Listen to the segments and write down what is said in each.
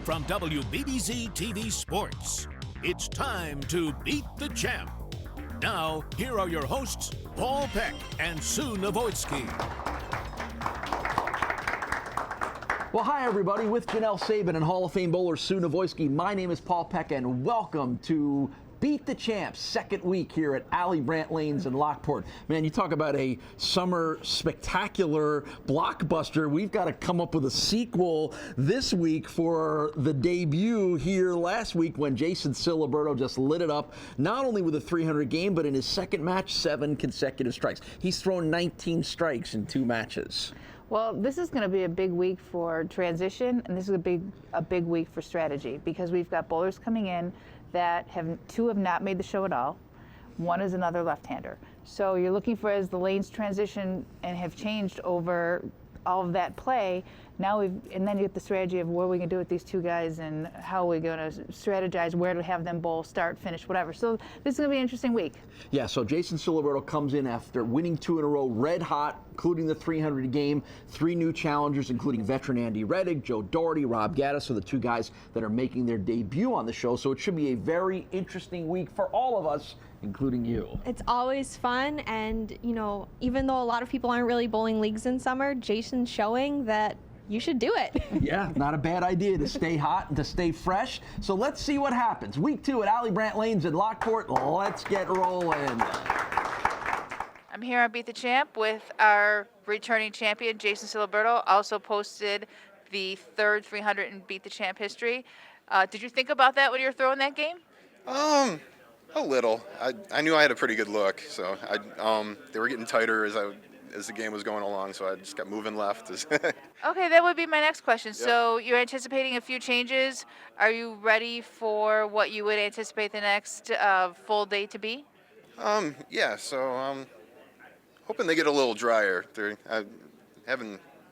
From WBBZ-TV Sports, it's time to Beat the Champ. Now, here are your hosts, Paul Peck and Sue Novoitsky. Well, hi, everybody. With Janelle Sabin and Hall of Fame bowler Sue Novoitsky, my name is Paul Peck, and welcome to Beat the Champ, second week here at Allie Brandt Lanes in Lockport. Man, you talk about a summer spectacular blockbuster. We've got to come up with a sequel this week for the debut here last week when Jason Ciliberto just lit it up, not only with a 300 game, but in his second match, 7 consecutive strikes. He's thrown 19 strikes in 2 matches. Well, this is going to be a big week for transition, and this is a big week for strategy, because we've got bowlers coming in that two have not made the show at all. One is another left-hander. So you're looking for, as the lanes transition and have changed over all of that play, and then you get the strategy of what are we going to do with these 2 guys and how are we going to strategize where to have them bowl, start, finish, whatever. So this is going to be an interesting week. Yeah, so Jason Ciliberto comes in after winning 2 in a row, red hot, including the 300 game. 3 new challengers, including veteran Andy Rettig, Joe Doherty, Rob Gatas, are the 2 guys that are making their debut on the show. So it should be a very interesting week for all of us, including you. It's always fun, and you know, even though a lot of people aren't really bowling leagues in summer, Jason's showing that you should do it. Yeah, not a bad idea to stay hot and to stay fresh. So let's see what happens. Week 2 at Allie Brandt Lanes in Lockport. Let's get rolling. I'm here on Beat the Champ with our returning champion, Jason Ciliberto. Also posted the 3rd 300 in Beat the Champ history. Did you think about that when you were throwing that game? A little. I knew I had a pretty good look, so they were getting tighter as the game was going along, so I just kept moving left. Okay, that would be my next question. Yep. So you're anticipating a few changes. Are you ready for what you would anticipate the next full day to be? Yeah, so hoping they get a little drier. I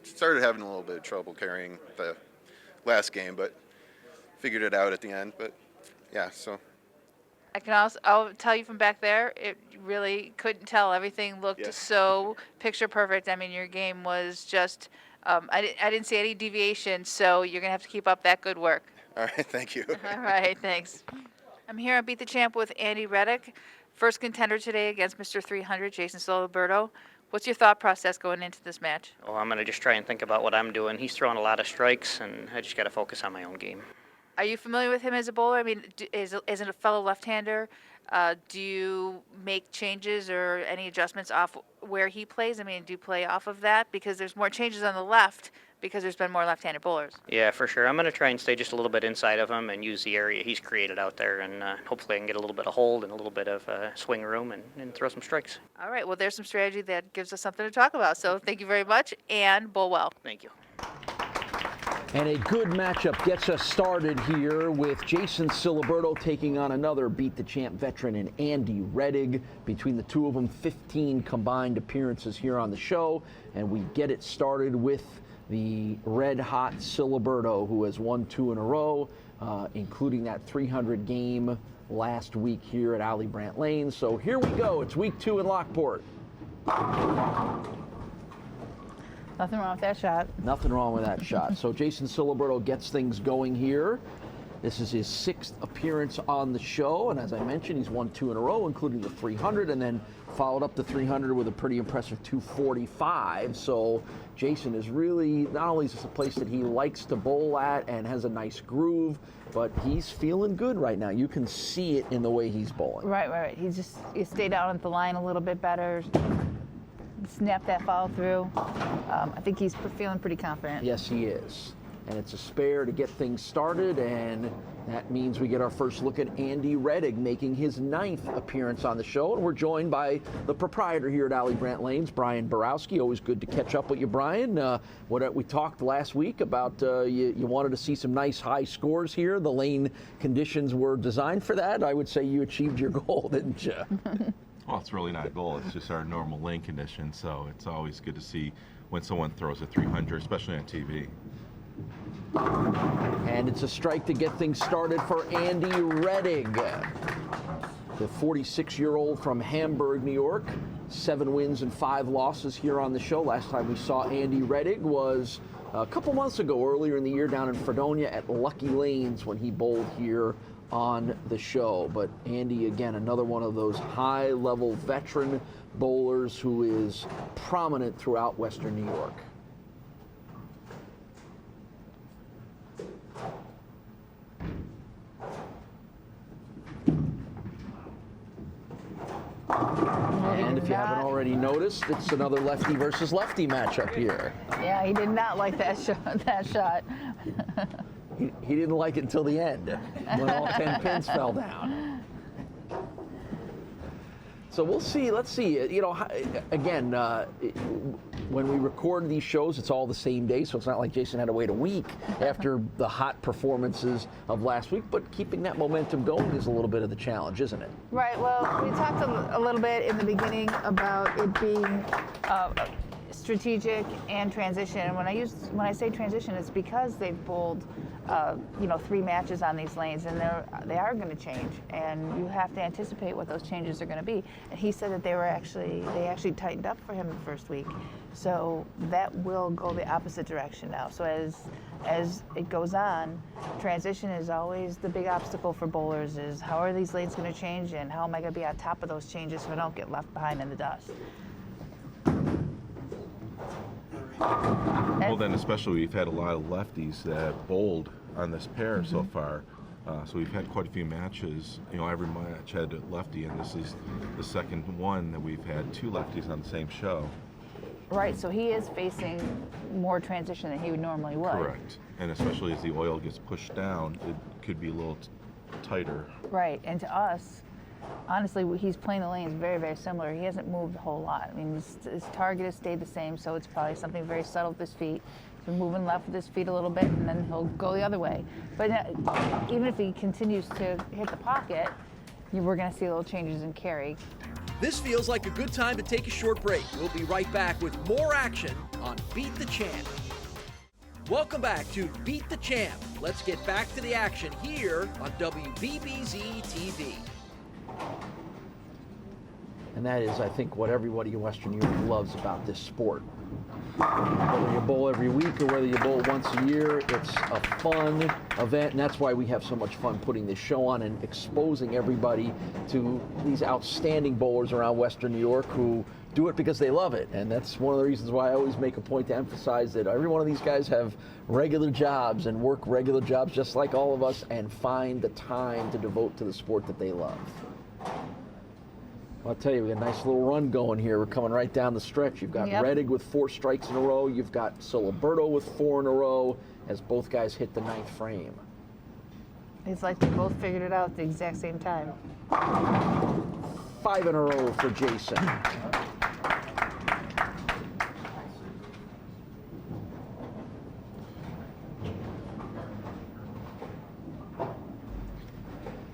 started having a little bit of trouble carrying the last game, but figured it out at the end. But yeah, so. I'll tell you from back there, it really couldn't tell. Everything looked so picture perfect. I mean, your game was just, I didn't see any deviation, so you're going to have to keep up that good work. All right, thank you. All right, thanks. I'm here on Beat the Champ with Andy Rettig, first contender today against Mr. 300, Jason Ciliberto. What's your thought process going into this match? Well, I'm going to just try and think about what I'm doing. He's throwing a lot of strikes, and I just got to focus on my own game. Are you familiar with him as a bowler? I mean, as a fellow left-hander, do you make changes or any adjustments off where he plays? I mean, do you play off of that? Because there's more changes on the left because there's been more left-handed bowlers. Yeah, for sure. I'm going to try and stay just a little bit inside of him and use the area he's created out there, and hopefully I can get a little bit of hold and a little bit of swing room and throw some strikes. All right. Well, there's some strategy that gives us something to talk about. So thank you very much, and bowl well. Thank you. And a good matchup gets us started here with Jason Ciliberto taking on another Beat the Champ veteran in Andy Rettig. Between the 2 of them, 15 combined appearances here on the show. And we get it started with the red-hot Ciliberto, who has won 2 in a row, including that 300 game last week here at Allie Brandt Lanes. So here we go. It's week 2 in Lockport. Nothing wrong with that shot. Nothing wrong with that shot. So Jason Ciliberto gets things going here. This is his 6th appearance on the show, and as I mentioned, he's won 2 in a row, including the 300, and then followed up the 300 with a pretty impressive 245. So Jason is really, not only is this a place that he likes to bowl at and has a nice groove, but he's feeling good right now. You can see it in the way he's bowling. Right. He stayed out at the line a little bit better. Snap that follow through. I think he's feeling pretty confident. Yes, he is. And it's a spare to get things started, and that means we get our first look at Andy Rettig making his 9th appearance on the show. And we're joined by the proprietor here at Allie Brandt Lanes, Brian Borowski. Always good to catch up with you, Brian. We talked last week about you wanted to see some nice high scores here. The lane conditions were designed for that. I would say you achieved your goal, didn't you? Well, it's really not a goal. It's just our normal lane condition. So it's always good to see when someone throws a 300, especially on TV. And it's a strike to get things started for Andy Rettig. The 46-year-old from Hamburg, New York, 7 wins and 5 losses here on the show. Last time we saw Andy Rettig was a couple months ago, earlier in the year, down in Fredonia at Lucky Lanes when he bowled here on the show. But Andy, again, another one of those high-level veteran bowlers who is prominent throughout Western New York. And if you haven't already noticed, it's another lefty versus lefty matchup here. Yeah, he did not like that shot. He didn't like it until the end, when all 10 pins fell down. So we'll see. Let's see. You know, again, when we record these shows, it's all the same day, so it's not like Jason had to wait a week after the hot performances of last week. But keeping that momentum going is a little bit of the challenge, isn't it? Right. Well, we talked a little bit in the beginning about it being strategic and transition. And when I say transition, it's because they've bowled, 3 matches on these lanes, and they are going to change, and you have to anticipate what those changes are going to be. And he said that they actually tightened up for him the first week, so that will go the opposite direction now. So as it goes on, transition is always the big obstacle for bowlers. Is how are these lanes going to change, and how am I going to be on top of those changes so I don't get left behind in the dust? Well, then especially we've had a lot of lefties that have bowled on this pair so far. So we've had quite a few matches. You know, every match had a lefty, and this is the second one that we've had 2 lefties on the same show. Right, so he is facing more transition than he would normally would. Correct. And especially as the oil gets pushed down, it could be a little tighter. Right, and to us, honestly, he's playing the lanes very, very similar. He hasn't moved a whole lot. I mean, his target has stayed the same, so it's probably something very subtle with his feet. So moving left with his feet a little bit, and then he'll go the other way. But even if he continues to hit the pocket, we're going to see little changes in carry. This feels like a good time to take a short break. We'll be right back with more action on Beat the Champ. Welcome back to Beat the Champ. Let's get back to the action here on WBBZ-TV. And that is, I think, what everybody in Western Europe loves about this sport. Whether you bowl every week or whether you bowl once a year, it's a fun event, and that's why we have so much fun putting this show on and exposing everybody to these outstanding bowlers around Western New York who do it because they love it. And that's one of the reasons why I always make a point to emphasize that every one of these guys have regular jobs and work regular jobs just like all of us and find the time to devote to the sport that they love. I'll tell you, we got a nice little run going here. We're coming right down the stretch. You've got Rettig with 4 strikes in a row. You've got Ciliberto with 4 in a row as both guys hit the 9th frame. It's like they both figured it out at the exact same time. 5 in a row for Jason.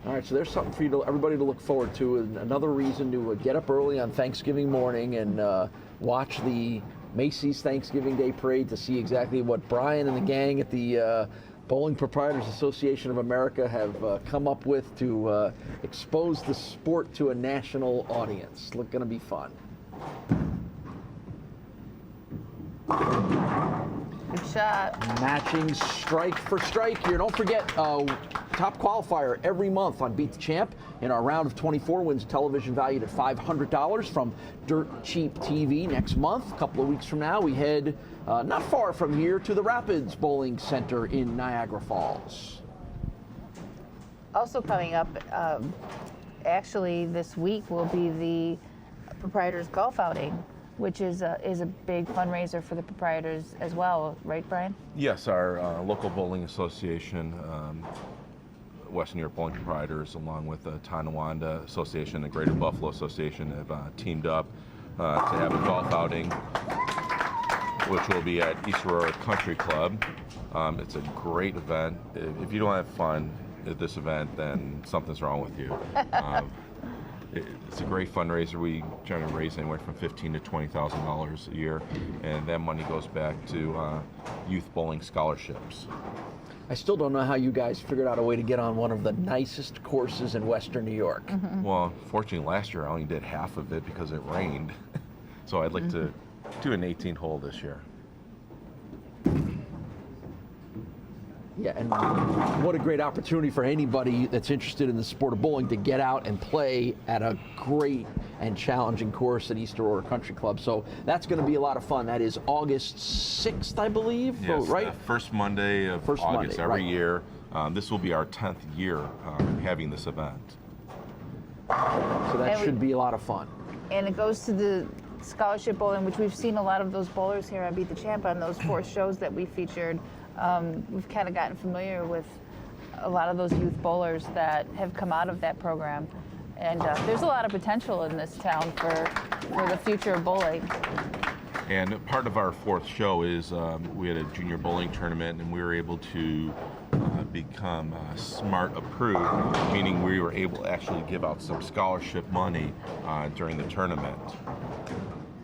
All right, so there's something for everybody to look forward to, and another reason to get up early on Thanksgiving morning and watch the Macy's Thanksgiving Day Parade to see exactly what Brian and the gang at the Bowling Proprietors Association of America have come up with to expose the sport to a national audience. It's going to be fun. Good shot. Matching strike for strike here. Don't forget, top qualifier every month on Beat the Champ in our round of 24 wins television valued at $500 from Dirt Cheap TV next month. A couple of weeks from now, we head not far from here to the Rapids Bowling Center in Niagara Falls. Also coming up, actually this week will be the Proprietors Golf Outing, which is a big fundraiser for the proprietors as well, right, Brian? Yes, our local bowling association, Western Europe Bowling Proprietors, along with the Tonawanda Association, the Greater Buffalo Association, have teamed up to have a golf outing, which will be at East Aurora Country Club. It's a great event. If you don't have fun at this event, then something's wrong with you. It's a great fundraiser. We generally raise anywhere from $15,000 to $20,000 a year, and that money goes back to youth bowling scholarships. I still don't know how you guys figured out a way to get on one of the nicest courses in Western New York. Well, fortunately last year I only did half of it because it rained. So I'd like to do an 18-hole this year. Yeah, and what a great opportunity for anybody that's interested in the sport of bowling to get out and play at a great and challenging course at East Aurora Country Club. So that's going to be a lot of fun. That is August 6th, I believe, Yes, right? First Monday of First August Monday, every right. year. This will be our 10th year having this event. So that And should be a lot of fun. And it goes to the scholarship bowling, which we've seen a lot of those bowlers here on Beat the Champ on those 4 shows that we featured. We've kind of gotten familiar with a lot of those youth bowlers that have come out of that program. And there's a lot of potential in this town for the future of bowling. And part of our 4th show is we had a junior bowling tournament, and we were able to become SMART approved, meaning we were able to actually give out some scholarship money during the tournament.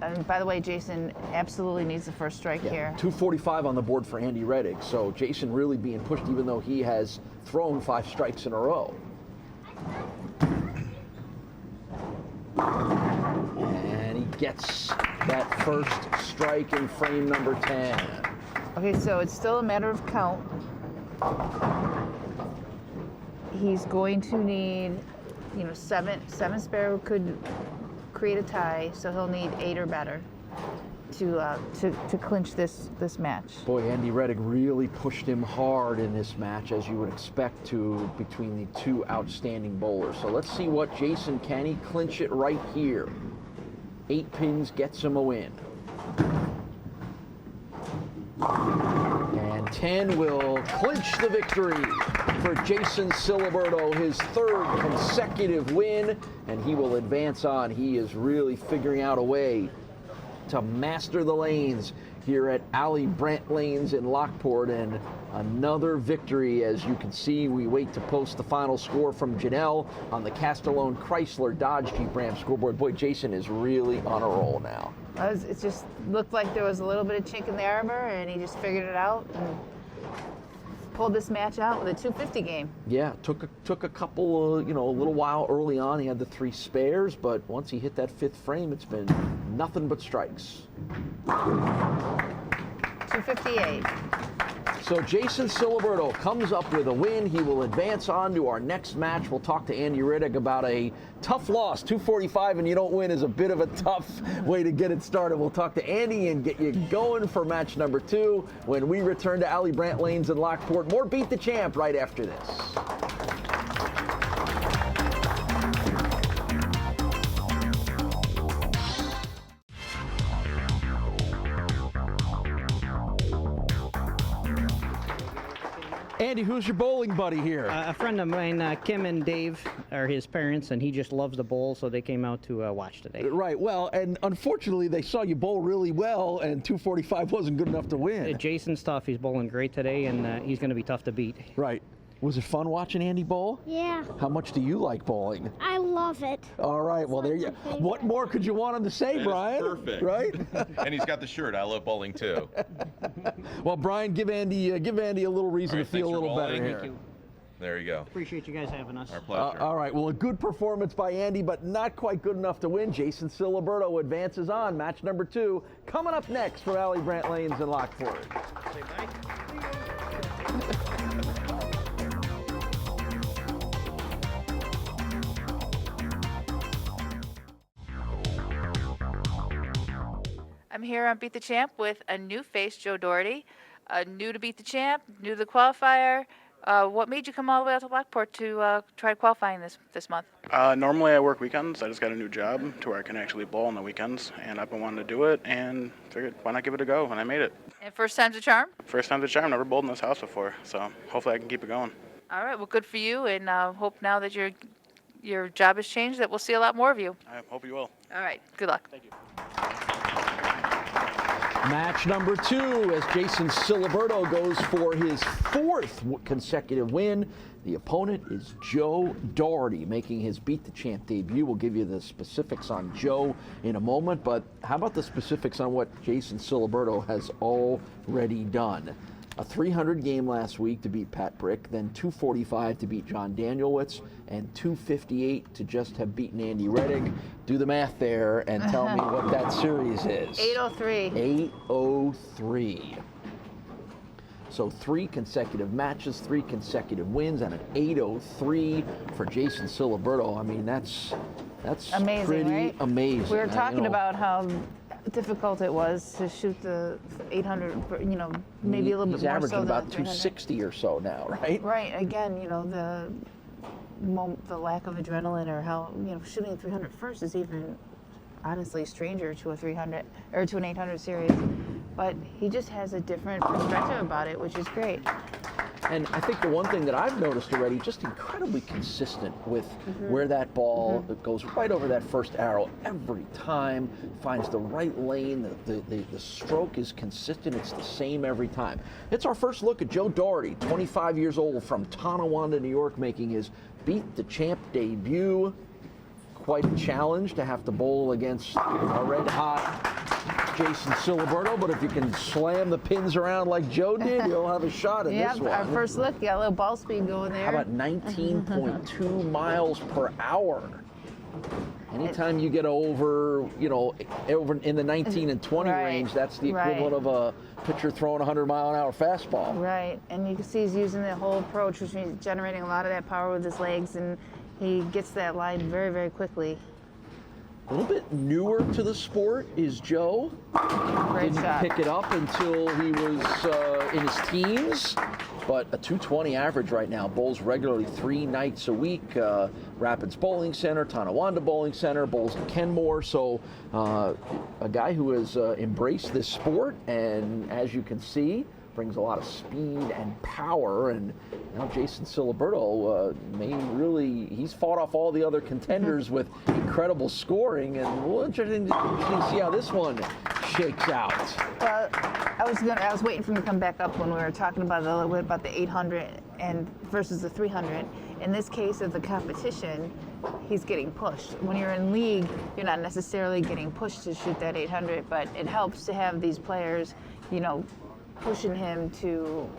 And by the way, Jason absolutely needs the first strike here. 245 on the board for Andy Rettig. So Jason really being pushed, even though he has thrown 5 strikes in a row. And he gets that first strike in frame number 10. Okay, so it's still a matter of count. He's going to need, 7 spare could create a tie, so he'll need 8 or better to clinch this match. Boy, Andy Rettig really pushed him hard in this match, as you would expect to, between the 2 outstanding bowlers. So let's see what Jason, can he clinch it right here? 8 pins gets him a win. And 10 will clinch the victory for Jason Ciliberto, his 3rd consecutive win, and he will advance on. He is really figuring out a way to master the lanes here at Allie Brandt Lanes in Lockport, and another victory. As you can see, we wait to post the final score from Janelle on the Castellone Chrysler Dodge Jeep Ram scoreboard. Boy, Jason is really on a roll now. It just looked like there was a little bit of chink in the armor, and he just figured it out and pulled this match out with a 250 game. Yeah, took a couple, a little while early on. He had the 3 spares, but once he hit that 5th frame, it's been nothing but strikes. 258. So Jason Ciliberto comes up with a win. He will advance on to our next match. We'll talk to Andy Rettig about a tough loss. 245 and you don't win is a bit of a tough way to get it started. We'll talk to Andy and get you going for match number 2 when we return to Allie Brandt Lanes in Lockport. More Beat the Champ right after this. Andy, who's your bowling buddy here? A friend of mine, Kim and Dave, are his parents, and he just loves to bowl, so they came out to watch today. Right, well, and unfortunately, they saw you bowl really well, and 245 wasn't good enough to win. Jason's tough. He's bowling great today, and he's going to be tough to beat. Right. Was it fun watching Andy bowl? Yeah. How much do you like bowling? I love it. All right, well, there you go. What more could you want him to say, Brian? Perfect. Right? And he's got the shirt. I love bowling too. Well, Brian, give Andy a little reason All to right, feel a thanks for little better bowling. here. Thank you. There you go. Appreciate you guys having us. Our pleasure. All right, well, a good performance by Andy, but not quite good enough to win. Jason Ciliberto advances on. Match number 2 coming up next from Allie Brandt Lanes in Lockport. Say bye. I'm here on Beat the Champ with a new face, Joe Doherty. New to Beat the Champ, new to the qualifier. What made you come all the way out to Lockport to try qualifying this month? Normally I work weekends. I just got a new job to where I can actually bowl on the weekends, and I've been wanting to do it and figured why not give it a go, and I made it. And first time's a charm? First time to charm, never bowled in this house before, so hopefully I can keep it going. All right, well, good for you, and hope now that your job has changed that we'll see a lot more of you. I hope you will. All right, good luck. Thank you. Match number 2 as Jason Ciliberto goes for his 4th consecutive win. The opponent is Joe Doherty, making his Beat the Champ debut. We'll give you the specifics on Joe in a moment, but how about the specifics on what Jason Ciliberto has already done? a 300 game last week to beat Pat Brick, then 245 to beat John Danielewicz, and 258 to just have beaten Andy Rettig. Do the math there and tell me what that series is. 803. 803. So 3 consecutive matches, 3 consecutive wins, and an 803 for Jason Ciliberto. I mean, that's amazing, pretty right? amazing. We were talking about how difficult it was to shoot the 800, maybe a little bit more so. He's averaging about 300. 260 or so now, right? Right. Again, the lack of adrenaline, or how shooting 300 first is even honestly stranger to a 300 or to an 800 series. But he just has a different perspective about it, which is great. And I think the one thing that I've noticed already, just incredibly consistent with where that ball goes right over that first arrow every time, finds the right lane, the stroke is consistent, it's the same every time. It's our first look at Joe Doherty, 25 years old, from Tonawanda, New York, making his Beat the Champ debut. Quite a challenge to have to bowl against a red-hot Jason Ciliberto, but if you can slam the pins around like Joe did, you'll have a shot at this one. Our first look, got a little ball speed going there. How about 19.2 miles per hour? Anytime you get over, over in the 19 and 20 range, that's the equivalent of a pitcher throwing a 100-mile-an-hour fastball. Right, and you can see he's using the whole approach, which means generating a lot of that power with his legs, and he gets that line very, very quickly. A little bit newer to the sport is Joe. Great Didn't shot. pick it up until he was in his teens, but a 220 average right now. Bowls regularly 3 nights a week. Rapids Bowling Center, Tonawanda Bowling Center, bowls in Kenmore. So a guy who has embraced this sport, and as you can see, brings a lot of speed and power. And now Jason Ciliberto he's fought off all the other contenders with incredible scoring, and we'll interesting to see how this one shakes out. Well, I was waiting for him to come back up when we were talking about a little bit about the 800 and versus the 300. In this case of the competition, he's getting pushed. When you're in league, you're not necessarily getting pushed to shoot that 800, but it helps to have these players, pushing him to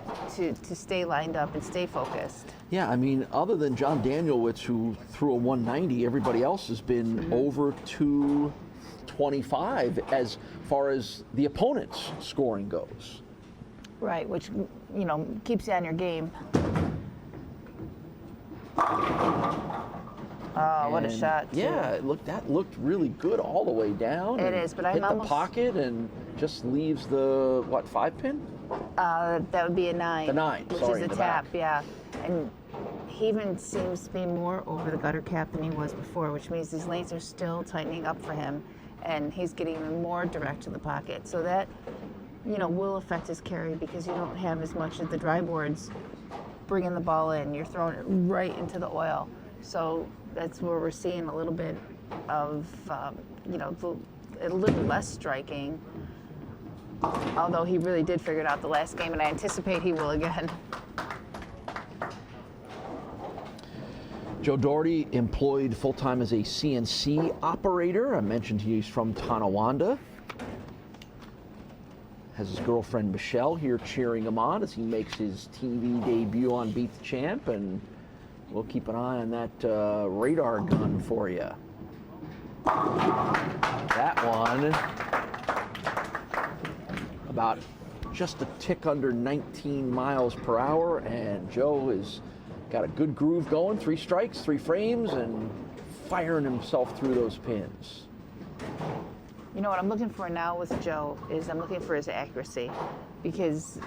stay lined up and stay focused. Yeah, I mean, other than John Danielewicz, who threw a 190, everybody else has been over 225 as far as the opponent's scoring goes. Right, which, keeps you on your game. Oh, what a shot, too. Yeah, that looked really good all the way down. It is, but hit I'm the pocket and just leaves the, 5-pin? That would be a 9. The 9, which sorry, is a tap, yeah. And he even seems to be more over the gutter cap than he was before, which means these lanes are still tightening up for him, and he's getting even more direct to the pocket. So that, will affect his carry, because you don't have as much of the dry boards bringing the ball in. You're throwing it right into the oil. So that's where we're seeing a little bit of, a little less striking, although he really did figure it out the last game, and I anticipate he will again. Joe Doherty employed full-time as a CNC operator. I mentioned he's from Tonawanda. Has his girlfriend Michelle here cheering him on as he makes his TV debut on Beat the Champ, and we'll keep an eye on that radar gun for you. That one, about just a tick under 19 miles per hour, and Joe has got a good groove going. 3 strikes, 3 frames, and firing himself through those pins. What I'm looking for now with Joe is I'm looking for his accuracy, because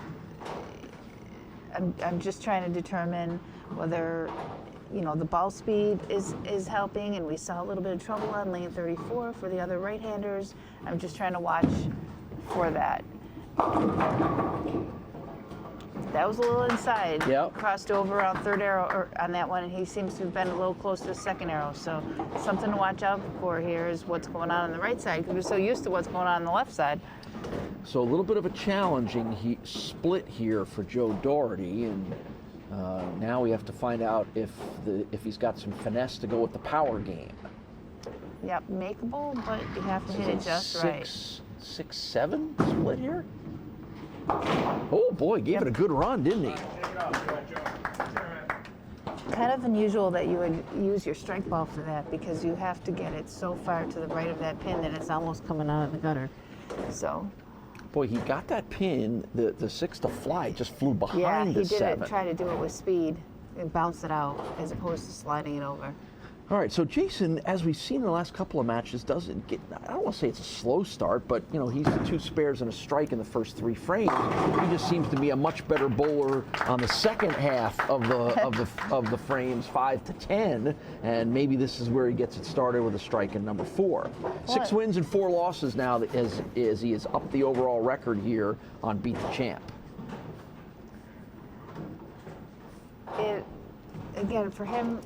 I'm just trying to determine whether the ball speed is helping, and we saw a little bit of trouble on lane 34 for the other right-handers. I'm just trying to watch for that. That was a little inside. Yep. Crossed over on third arrow on that one, and he seems to have been a little close to the second arrow. So something to watch out for here is what's going on the right side, because we're so used to what's going on the left side. So a little bit of a challenging split here for Joe Doherty, and now we have to find out if he's got some finesse to go with the power game. Yep, makeable, but you have to hit it just right. 6-7 split here? Oh boy, gave it a good run, didn't he? Kind of unusual that you would use your strike ball for that because you have to get it so far to the right of that pin that it's almost coming out of the gutter. So. Boy, he got that pin, the 6 to fly, just flew behind the 7. Yeah, he did try to do it with speed and bounce it out as opposed to sliding it over. All right, so Jason, as we've seen in the last couple of matches, doesn't get, I don't want to say it's a slow start, but you know, he's the 2 spares and a strike in the first 3 frames. He just seems to be a much better bowler on the second half of the frames, 5 to 10, and maybe this is where he gets it started with a strike in number 4. 6 wins and 4 losses now as he is up the overall record here on Beat the Champ. Again, for him,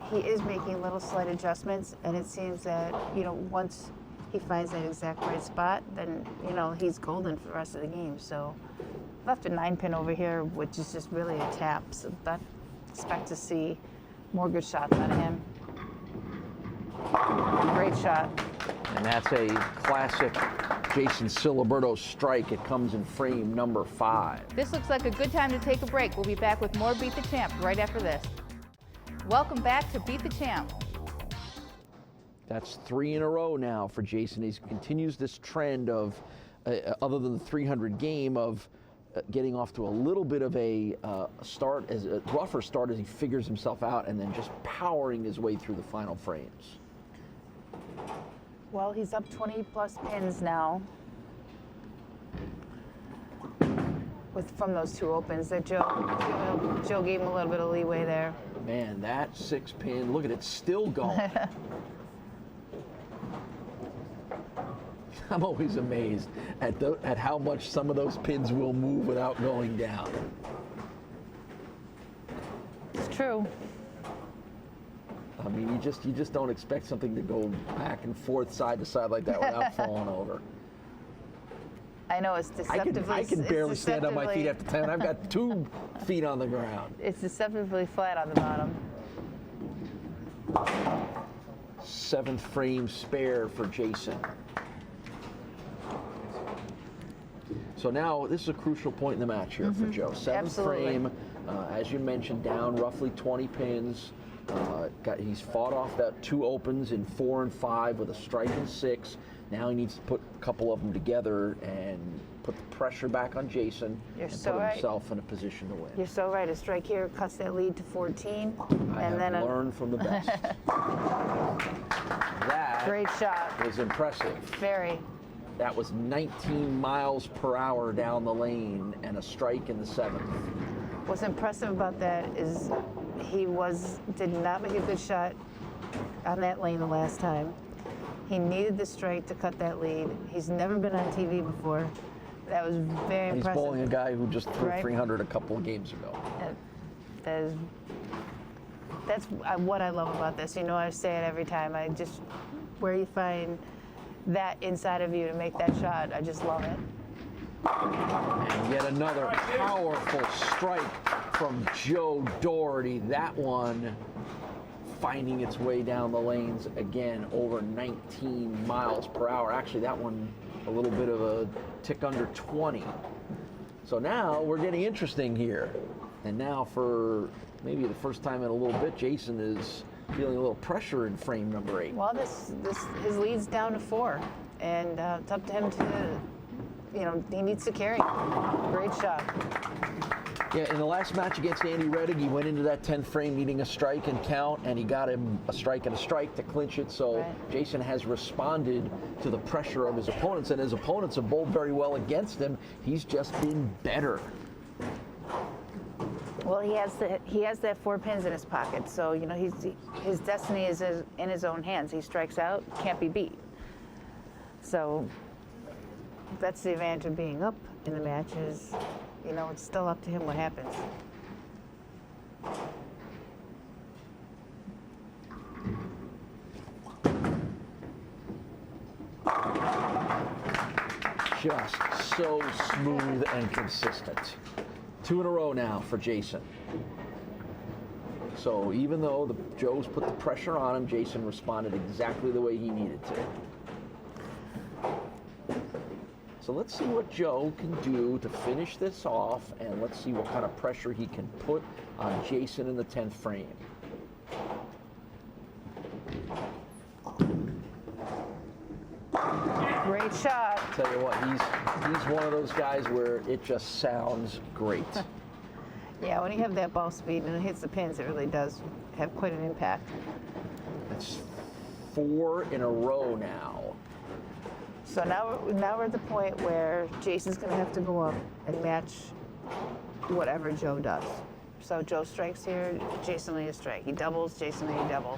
he is making little slight adjustments, and it seems that, you know, once he finds that exact right spot, then, you know, he's golden for the rest of the game. So left a 9-pin over here, which is just really a tap. So I expect to see more good shots out of him. Great shot. And that's a classic Jason Ciliberto strike. It comes in frame number 5. This looks like a good time to take a break. We'll be back with more Beat the Champ right after this. Welcome back to Beat the Champ. That's 3 in a row now for Jason. He continues this trend of, other than the 300 game, of getting off to a little bit of a rougher start as he figures himself out, and then just powering his way through the final frames. Well, he's up 20-plus pins now from those 2 opens that Joe gave him a little bit of leeway there. Man, that 6-pin, look at it, still going. I'm always amazed at how much some of those pins will move without going down. It's true. I mean, you just don't expect something to go back and forth, side to side like that without falling over. I know, it's deceptively. I can barely stand on my feet after 10. I've got 2 feet on the ground. It's deceptively flat on the bottom. 7th frame spare for Jason. So now this is a crucial point in the match here for Joe. 7th frame, as you mentioned, down roughly 20 pins. He's fought off that 2 opens in 4 and 5 with a strike in 6. Now he needs to put a couple of them together and put the pressure back on Jason and put himself in a position to win. You're so right. A strike here cuts that lead to 14. I have learned from the best. That great shot. was impressive. Very. That was 19 miles per hour down the lane and a strike in the 7th. What's impressive about that is he did not make a good shot on that lane the last time. He needed the strike to cut that lead. He's never been on TV before. That was very impressive. He's bowling a guy who just threw 300 a couple of games ago. That's what I love about this. You know, I say it every time. Where you find that inside of you to make that shot, I just love it. And yet another powerful strike from Joe Doherty. That one finding its way down the lanes again, over 19 miles per hour. Actually, that one a little bit of a tick under 20. So now we're getting interesting here. And now for maybe the first time in a little bit, Jason is feeling a little pressure in frame number 8. Well, his lead's down to 4, and it's up to him to, you know, he needs to carry. Great shot. Yeah, in the last match against Andy Rettig, he went into that 10th frame needing a strike and count, and he got him a strike and a strike to clinch it. So Jason has responded to the pressure of his opponents, and his opponents have bowled very well against him. He's just been better. Well, he has that 4 pins in his pocket, so you know his destiny is in his own hands. He strikes out, can't be beat. So that's the advantage of being up in the match. Is, you know, it's still up to him what happens. Just so smooth and consistent. 2 in a row now for Jason. So even though the Joes put the pressure on him, Jason responded exactly the way he needed to. So let's see what Joe can do to finish this off, and let's see what kind of pressure he can put on Jason in the 10th frame. Great shot. Tell you what, he's one of those guys where it just sounds great. Yeah, when you have that ball speed and it hits the pins, it really does have quite an impact. That's 4 in a row now. So now we're at the point where Jason's going to have to go up and match whatever Joe does. So Joe strikes here, Jason will need a strike. He doubles, Jason will need a double.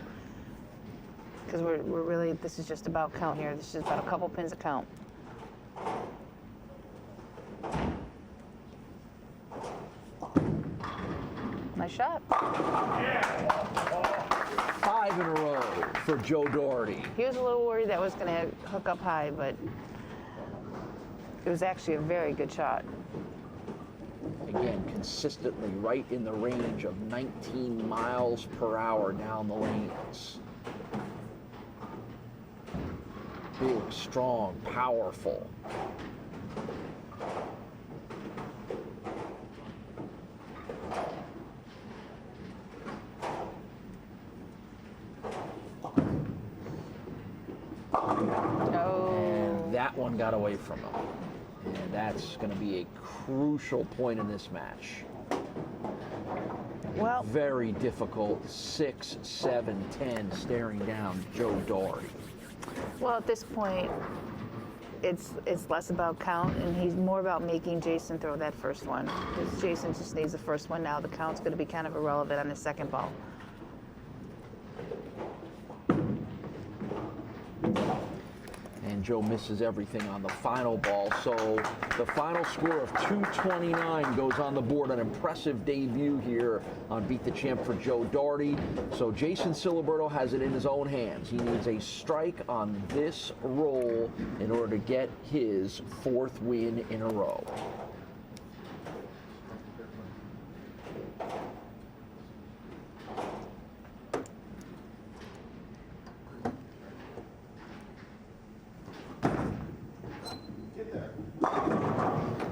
Because we're really, this is just about count here. This is about a couple pins of count. Nice shot. 5 in a row for Joe Doherty. He was a little worried that was going to hook up high, but it was actually a very good shot. Again, consistently right in the range of 19 miles per hour down the lanes. Big, strong, powerful. And that one got away from him. And that's going to be a crucial point in this match. Well, very difficult 6, 7, 10 staring down Joe Doherty. Well, at this point, it's less about count, and he's more about making Jason throw that first one. Because Jason just needs the first one now. The count's going to be kind of irrelevant on his second ball. And Joe misses everything on the final ball. So the final score of 229 goes on the board. An impressive debut here on Beat the Champ for Joe Doherty. So Jason Ciliberto has it in his own hands. He needs a strike on this roll in order to get his 4th win in a row.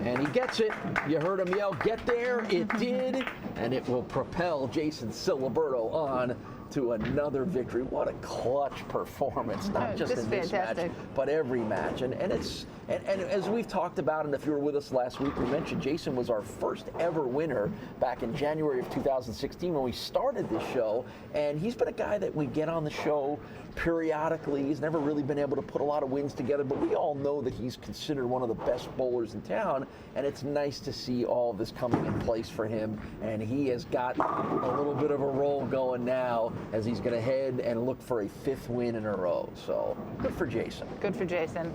And he gets it. You heard him yell, "Get there." It did. And it will propel Jason Ciliberto on to another victory. What a clutch performance, not just in this match, but every match. And as we've talked about, and if you were with us last week, we mentioned Jason was our first ever winner back in January of 2016 when we started this show. And he's been a guy that we get on the show periodically. He's never really been able to put a lot of wins together, but we all know that he's considered one of the best bowlers in town, and it's nice to see all of this coming in place for him. And he has got a little bit of a roll going now as he's going to head and look for a 5th win in a row. So good for Jason. Good for Jason.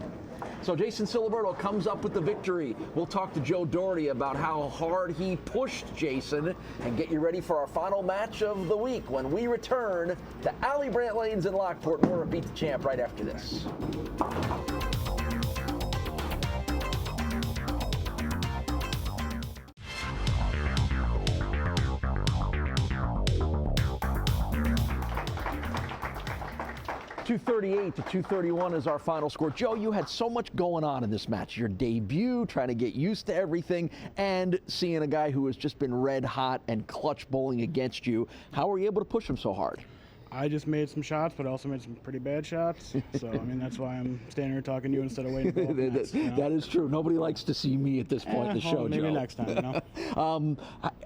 So Jason Ciliberto comes up with the victory. We'll talk to Joe Doherty about how hard he pushed Jason and get you ready for our final match of the week when we return to Allie Brandt Lanes in Lockport. More of Beat the Champ right after this. .238 to 231 is our final score. Joe, you had so much going on in this match. Your debut, trying to get used to everything, and seeing a guy who has just been red hot and clutch bowling against you. How were you able to push him so hard? I just made some shots, but I also made some pretty bad shots. So, I mean, that's why I'm standing here talking to you instead of waiting for the nets, you know? That is true. Nobody likes to see me at this point in the show, maybe Joe. Next time, you know?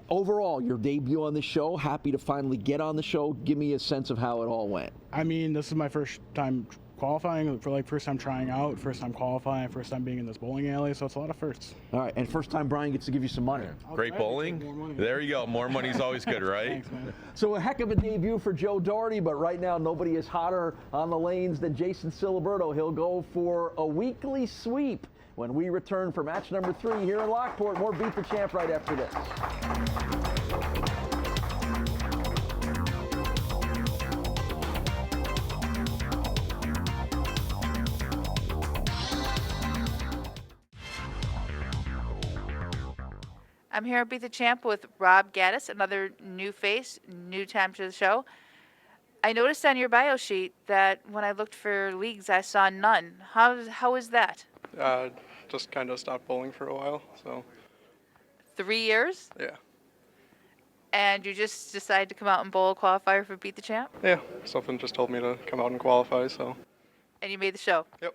Overall, your debut on the show, happy to finally get on the show. Give me a sense of how it all went. I mean, this is my first time qualifying, first time trying out, first time qualifying, first time being in this bowling alley, so it's a lot of firsts. All right, and first time Brian gets to give you some money. Great bowling? There you go. More money's always good, right? Thanks, man. So a heck of a debut for Joe Doherty, but right now nobody is hotter on the lanes than Jason Ciliberto. He'll go for a weekly sweep when we return for match number 3 here in Lockport. More Beat the Champ right after this. I'm here at Beat the Champ with Rob Gatas, another new face, new time to the show. I noticed on your bio sheet that when I looked for leagues, I saw none. How is that? just kind of stopped bowling for a while. So 3 years? yeah. And you just decided to come out and bowl a qualifier for Beat the Champ? Yeah, something just told me to come out and qualify, so. And you made the show? Yep.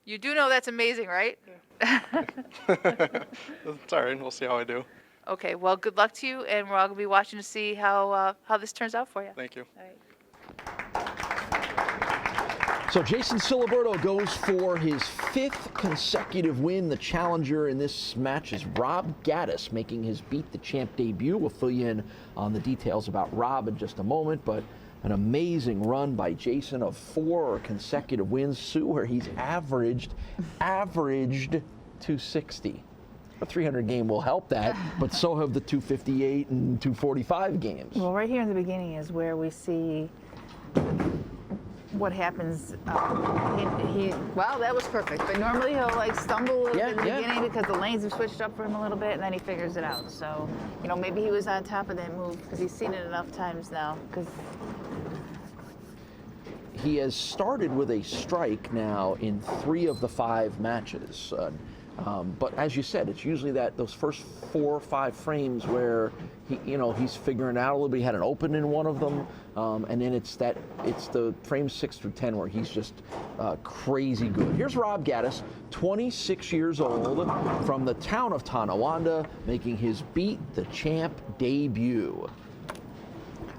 You do know that's amazing, right? It's all right. We'll see how I do. Okay, well, good luck to you, and we're all going to be watching to see how this turns out for you. Thank you. All right. So Jason Ciliberto goes for his 5th consecutive win. The challenger in this match is Rob Gatas, making his Beat the Champ debut. We'll fill you in on the details about Rob in just a moment, but an amazing run by Jason of 4 consecutive wins, Sue, where he's averaged 260. A 300 game will help that, but so have the 258 and 245 games. Well, right here in the beginning is where we see what happens. Well, that was perfect, but normally he'll like stumble a little bit in the beginning because the lanes have switched up for him a little bit, and then he figures it out. So, you know, maybe he was on top of that move because he's seen it enough times now. Because he has started with a strike now in 3 of the 5 matches. But as you said, it's usually those first 4 or 5 frames where he's figuring it out a little bit. He had an open in one of them, and then it's the frames 6 through 10 where he's just crazy good. Here's Rob Gatas, 26 years old, from the town of Tonawanda, making his Beat the Champ debut.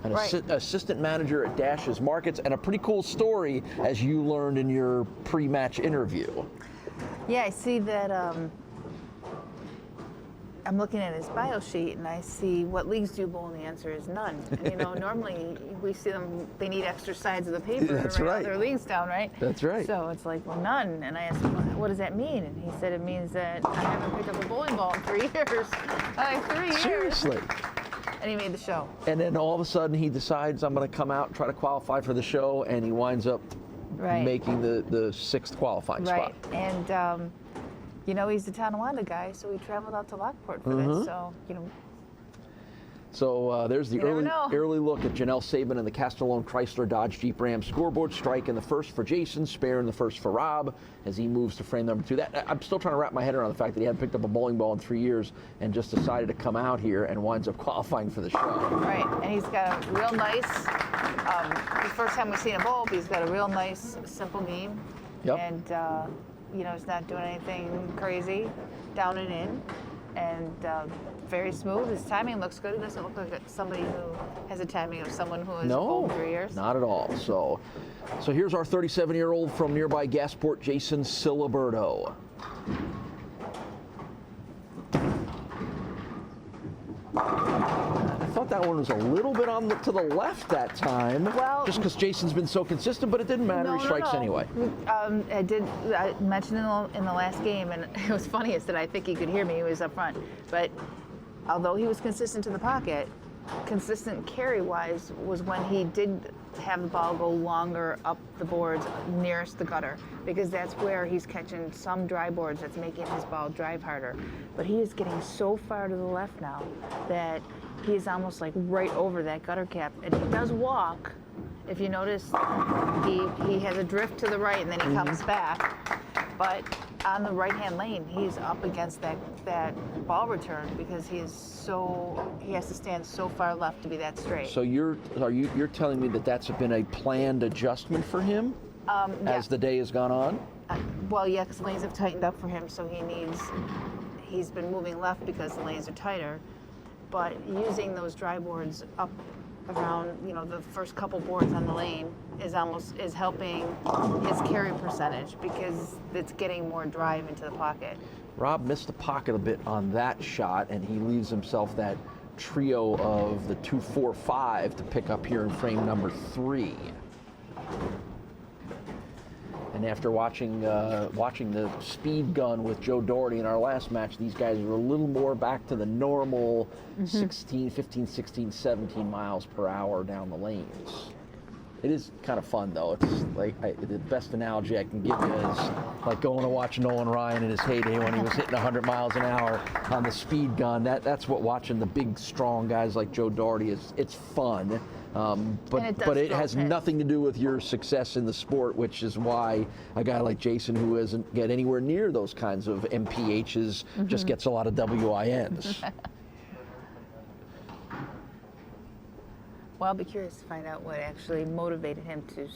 An assistant manager at Dash's Markets, and a pretty cool story, as you learned in your pre-match interview. yeah, I see that. I'm looking at his bio sheet and I see what leagues do you bowl, and the answer is none. And, you know, normally we see them, they need extra sides of the paper to write all their leagues down, right? That's right. So it's like, well, none. And I asked him, what does that mean? And he said it means that I haven't picked up a bowling ball in 3 years. Like 3 years. Seriously. And he made the show. And then all of a sudden he decides, I'm going to come out and try to qualify for the show, and he winds up making the 6th qualifying spot. Right. And, you know, he's a Tonawanda guy, so he traveled out to Lockport for this. So, you know. So there's the early look at Janelle Sabin and the Castellone Chrysler Dodge Jeep Ram scoreboard. Strike in the first for Jason, spare in the first for Rob as he moves to frame number 2. I'm still trying to wrap my head around the fact that he hadn't picked up a bowling ball in 3 years and just decided to come out here and winds up qualifying for the show. Right, and he's got a real nice, the first time we've seen him bowl, he's got a real nice, simple game. Yep. And, you know, he's not doing anything crazy, down and in, and very smooth. His timing looks good. He doesn't look like somebody who has a timing of someone who has bowled 3 years. Not at all. So here's our 37-year-old from nearby Gasport, Jason Ciliberto. I thought that one was a little bit to the left that time, just because Jason's been so consistent, but it didn't matter. He strikes anyway. I mentioned in the last game, and it was funniest that I think he could hear me. He was up front. But although he was consistent to the pocket, consistent carry-wise was when he did have the ball go longer up the boards nearest the gutter, because that's where he's catching some dry boards that's making his ball drive harder. But he is getting so far to the left now that he is almost like right over that gutter cap. And he does walk. If you notice, he has a drift to the right and then he comes back. But on the right-hand lane, he's up against that ball return because he has to stand so far left to be that straight. So you're telling me that that's been a planned adjustment for him as the day has gone on? Well, yeah, because the lanes have tightened up for him, so he's been moving left because the lanes are tighter. But using those dry boards up around, you know, the first couple boards on the lane is helping his carry percentage because it's getting more drive into the pocket. Rob missed the pocket a bit on that shot, and he leaves himself that trio of the 2-4-5 to pick up here in frame number 3. And after watching the speed gun with Joe Doherty in our last match, these guys are a little more back to the normal 15, 16, 17 miles per hour down the lanes. It is kind of fun, though. It's like the best analogy I can give you is like going to watch Nolan Ryan in his heyday when he was hitting 100 miles an hour on the speed gun. That's what watching the big, strong guys like Joe Doherty is. It's fun. But it has nothing to do with your success in the sport, which is why a guy like Jason, who doesn't get anywhere near those kinds of MPHs, just gets a lot of WINs. Well, I'll be curious to find out what actually motivated him to,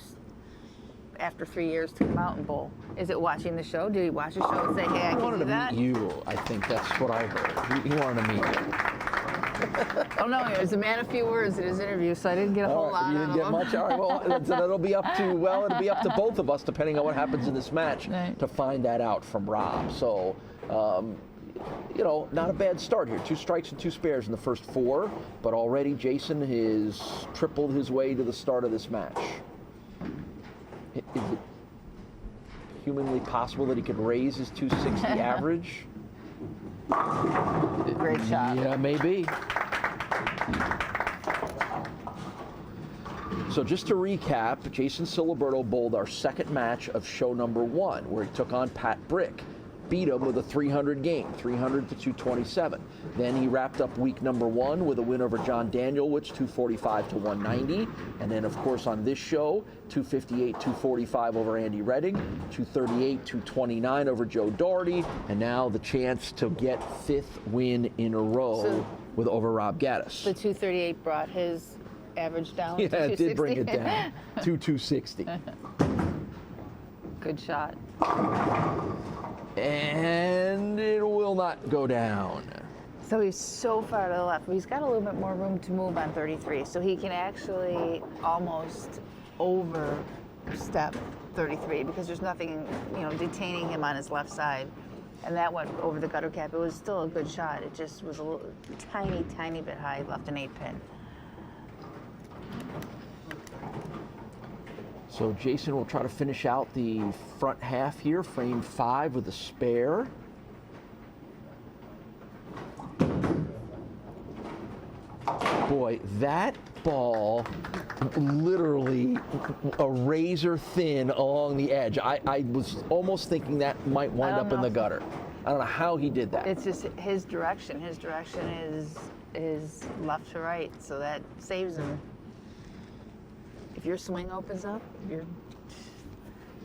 after 3 years, to come out and bowl. Is it watching the show? Did he watch the show and say, hey, I can do that? He wanted to meet you. I think that's what I heard. He wanted to meet you. Oh, no, he was a man of few words in his interview, so I didn't get a whole lot You out didn't of get him. much? All right, well, it'll be up to both of us, depending on what happens in this match, to find that out from Rob. So, you know, not a bad start here. 2 strikes and 2 spares in the first 4, but already Jason has tripled his way to the start of this match. Is it humanly possible that he could raise his 260 average? Great shot. Yeah, maybe. So just to recap, Jason Ciliberto bowled our second match of show number 1, where he took on Pat Brick. Beat him with a 300 game, 300 to 227. Then he wrapped up week number 1 with a win over John Danielwich, 245 to 190. And then, of course, on this show, 258, 245 over Andy Rettig, 238, 229 over Joe Doherty, and now the chance to get 5th win in a row over Rob Gatas. The 238 brought his average down to 260. Yeah, it did bring it down to 260. Good shot. And it will not go down. So he's so far to the left. He's got a little bit more room to move on 33, so he can actually almost overstep 33 because there's nothing, you know, detaining him on his left side. And that went over the gutter cap. It was still a good shot. It just was a little tiny bit high, left an 8 pin. So Jason will try to finish out the front half here, frame 5 with a spare. Boy, that ball literally a razor thin along the edge. I was almost thinking that might wind up in the gutter. I don't know how he did that. It's just his direction. His direction is left to right, so that saves him. If your swing opens up,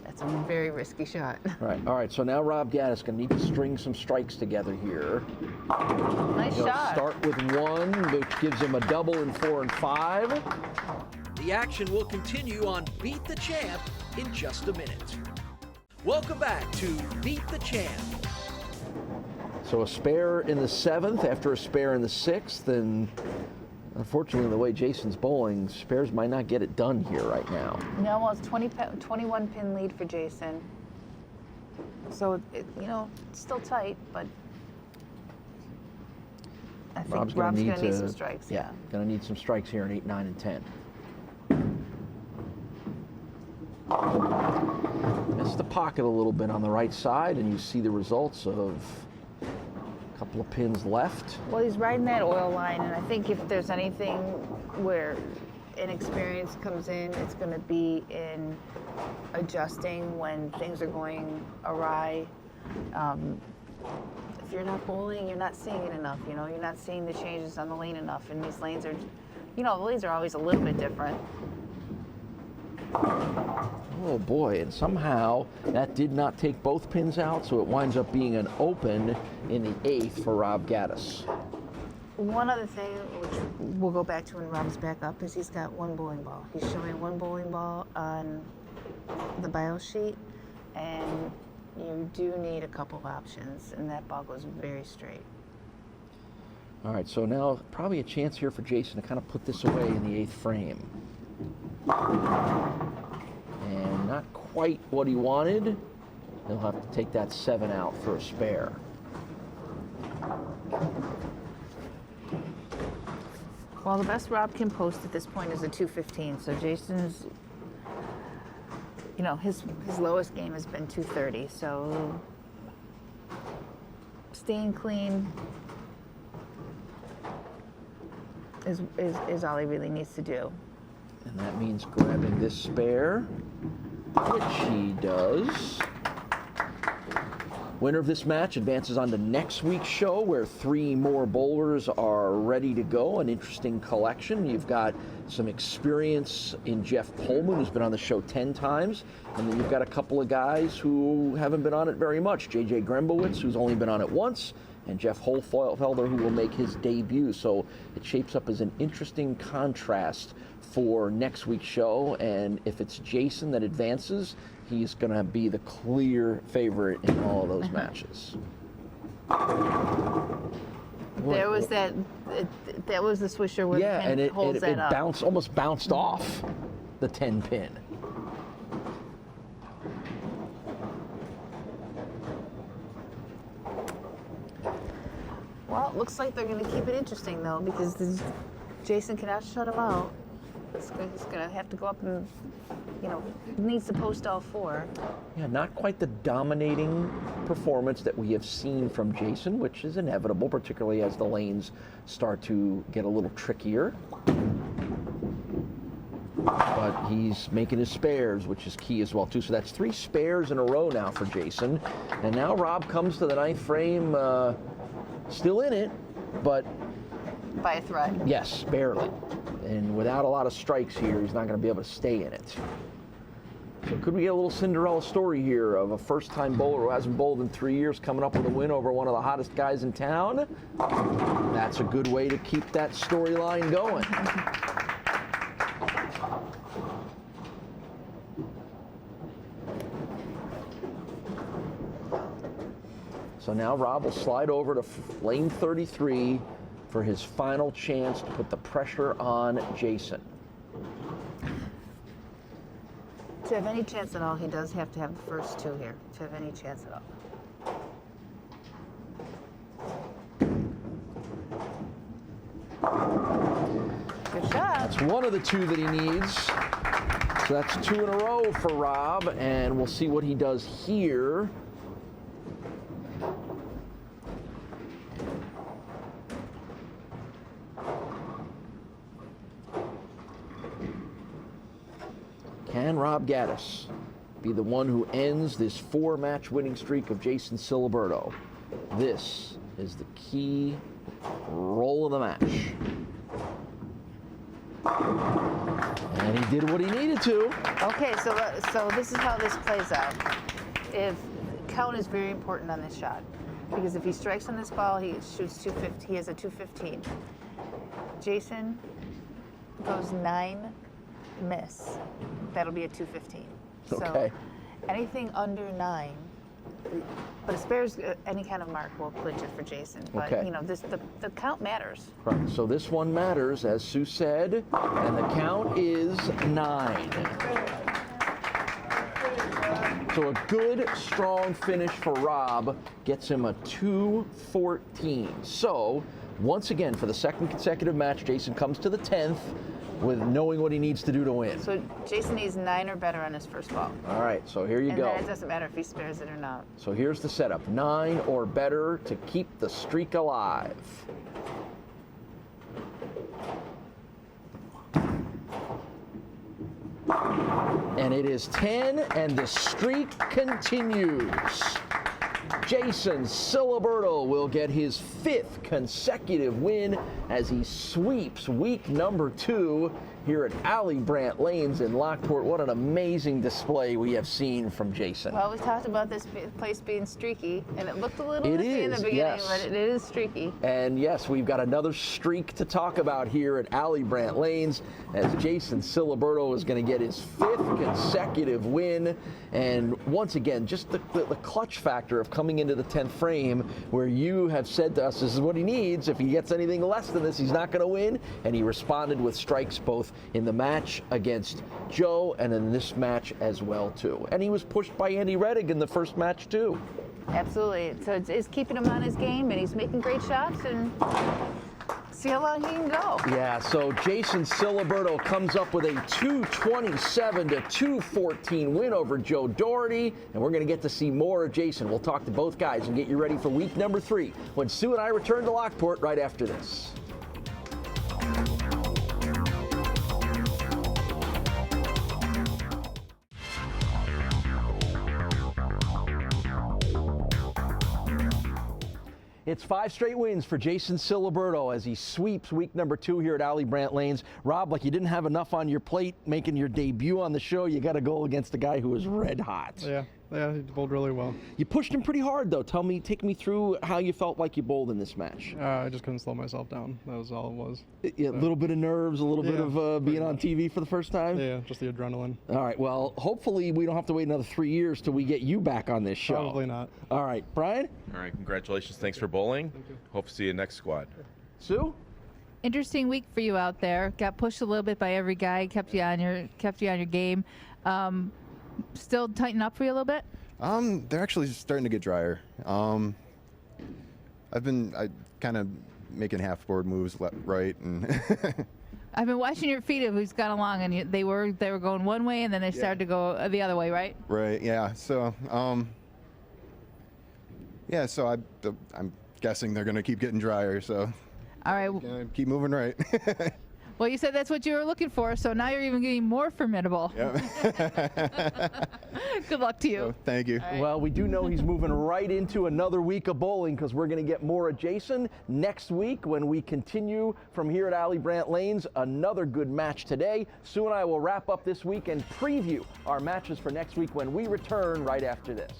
that's a very risky shot. All right, so now Rob Gatas is going to need to string some strikes together here. Nice shot. Start with 1, which gives him a double in 4 and 5. The action will continue on Beat the Champ in just a minute. Welcome back to Beat the Champ. So a spare in the 7th after a spare in the 6th, and unfortunately, the way Jason's bowling, spares might not get it done here right now. No, well, it's 21 pin lead for Jason. So, you know, it's still tight, but I think Rob's going to need some strikes. Yeah, going to need some strikes here in 8, 9, and 10. Missed the pocket a little bit on the right side, and you see the results of a couple of pins left. Well, he's riding that oil line, and I think if there's anything where inexperience comes in, it's going to be in adjusting when things are going awry. If you're not bowling, you're not seeing it enough. You know, you're not seeing the changes on the lane enough, and these lanes are, you know, the lanes are always a little bit different. Oh boy, and somehow that did not take both pins out, so it winds up being an open in the 8th for Rob Gatas. One other thing, which we'll go back to when Rob's back up, is he's got 1 bowling ball. He's showing 1 bowling ball on the bio sheet, and you do need a couple options, and that ball goes very straight. All right, so now probably a chance here for Jason to kind of put this away in the 8th frame. And not quite what he wanted. He'll have to take that 7 out for a spare. Well, the best Rob can post at this point is a 215. So Jason's, you know, his lowest game has been 230. So staying clean is all he really needs to do. And that means grabbing this spare, which he does. Winner of this match advances on to next week's show, where 3 more bowlers are ready to go. An interesting collection. You've got some experience in Jeff Pullman, who's been on the show 10 times. And then you've got a couple of guys who haven't been on it very much. J.J. Grembowitz, who's only been on it once, and Jeff Holfelder, who will make his debut. So it shapes up as an interesting contrast for next week's show. And if it's Jason that advances, he's going to be the clear favorite in all of those matches. There was that was the swisher where the pin holds that up. Almost bounced off the 10 pin. Well, it looks like they're going to keep it interesting, though, because Jason cannot shut him out. He's going to have to go up and, needs to post all 4. Yeah, not quite the dominating performance that we have seen from Jason, which is inevitable, particularly as the lanes start to get a little trickier. But he's making his spares, which is key as well, too. So that's 3 spares in a row now for Jason. And now Rob comes to the 9th frame, still in it, but by a thread. Yes, barely. And without a lot of strikes here, he's not going to be able to stay in it. So could we get a little Cinderella story here of a first-time bowler who hasn't bowled in 3 years coming up with a win over one of the hottest guys in town? That's a good way to keep that storyline going. So now Rob will slide over to lane 33 for his final chance to put the pressure on Jason. To have any chance at all, he does have to have the first 2 here, to have any chance at all. Good shot. That's one of the 2 that he needs. So that's 2 in a row for Rob, and we'll see what he does here. Can Rob Gatas be the one who ends this 4-match winning streak of Jason Ciliberto? This is the key roll of the match. And he did what he needed to. Okay, so this is how this plays out. If count is very important on this shot, because if he strikes on this ball, he shoots 250. He has a 215. Jason goes 9, miss. That'll be a 215. Okay. So anything under 9, but a spares any kind of mark will clinch it for Jason. But Okay. The count matters. Right, so this one matters, as Sue said, and the count is 9. So a good, strong finish for Rob gets him a 214. So, once again, for the 2nd consecutive match, Jason comes to the 10th with knowing what he needs to do to win. So Jason needs 9 or better on his first ball. All right, so here you And go. then it doesn't matter if he spares it or not. So here's the setup. 9 or better to keep the streak alive. And it is 10, and the streak continues. Jason Ciliberto will get his 5th consecutive win as he sweeps week number 2 here at Allie Brandt Lanes in Lockport. What an amazing display we have seen from Jason. Well, we talked about this place being streaky, and it looked a little iffy in the beginning, yes. but it is streaky. And yes, we've got another streak to talk about here at Allie Brandt Lanes as Jason Ciliberto is going to get his 5th consecutive win. And once again, just the clutch factor of coming into the 10th frame where you have said to us, this is what he needs. If he gets anything less than this, he's not going to win. And he responded with strikes both in the match against Joe and in this match as well, too. And he was pushed by Andy Rettig in the first match, too. Absolutely. So it's keeping him on his game, and he's making great shots, and see how long he can go. Yeah, so Jason Ciliberto comes up with a 227 to 214 win over Joe Doherty, and we're going to get to see more of Jason. We'll talk to both guys and get you ready for week number 3 when Sue and I return to Lockport right after this. It's 5 straight wins for Jason Ciliberto as he sweeps week number 2 here at Allie Brandt Lanes. Rob, like you didn't have enough on your plate making your debut on the show, you got to go against a guy who is red hot. Yeah, he bowled really well. You pushed him pretty hard, though. Take me through how you felt like you bowled in this match. I just couldn't slow myself down. That was all it was. A little bit of nerves, a little bit of being on TV for the first time? Yeah, just the adrenaline. All right, well, hopefully we don't have to wait another 3 years till we get you back on this show. Probably not. All right, Brian? All right, congratulations. Thanks for bowling. Thank you. Hope to see you next squad. Sue? Interesting week for you out there. Got pushed a little bit by every guy, kept you on your game. Still tighten up for you a little bit? They're actually starting to get drier. I kind of making half-board moves right, and I've been watching your feet as we've gone along, and they were going one way, and then they started to go the other way, right? right, yeah. So, so I'm guessing they're gonna keep getting drier. So, all right, keep moving right. Well, you said that's what you were looking for, so now you're even getting more formidable. Yep. Good luck to you. So, thank you. Right. Well, we do know he's moving right into another week of bowling because we're going to get more of Jason next week when we continue from here at Allie Brandt Lanes. Another good match today. Sue and I will wrap up this week and preview our matches for next week when we return right after this.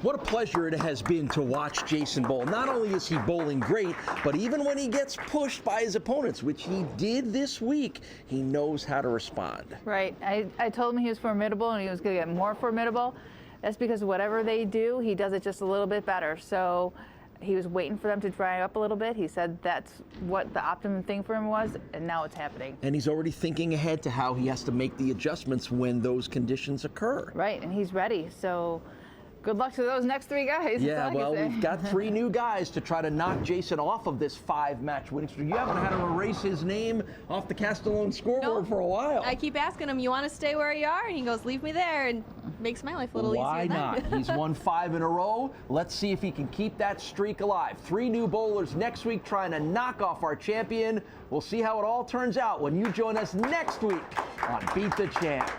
What a pleasure it has been to watch Jason bowl. Not only is he bowling great, but even when he gets pushed by his opponents, which he did this week, he knows how to respond. Right. I told him he was formidable and he was going to get more formidable. That's because whatever they do, he does it just a little bit better. So he was waiting for them to dry up a little bit. He said that's what the optimum thing for him was, and now it's happening. And he's already thinking ahead to how he has to make the adjustments when those conditions occur. Right, and he's ready. So good luck to those next 3 guys. Yeah, well, we've got 3 new guys to try to knock Jason off of this 5-match winning streak. You haven't had to erase his name off the Castellone scoreboard for a while. I keep asking him, you want to stay where you are? And he goes, leave me there, and makes my life a little Why easier. not? He's won 5 in a row. Let's see if he can keep that streak alive. 3 new bowlers next week trying to knock off our champion. We'll see how it all turns out when you join us next week on Beat the Champ.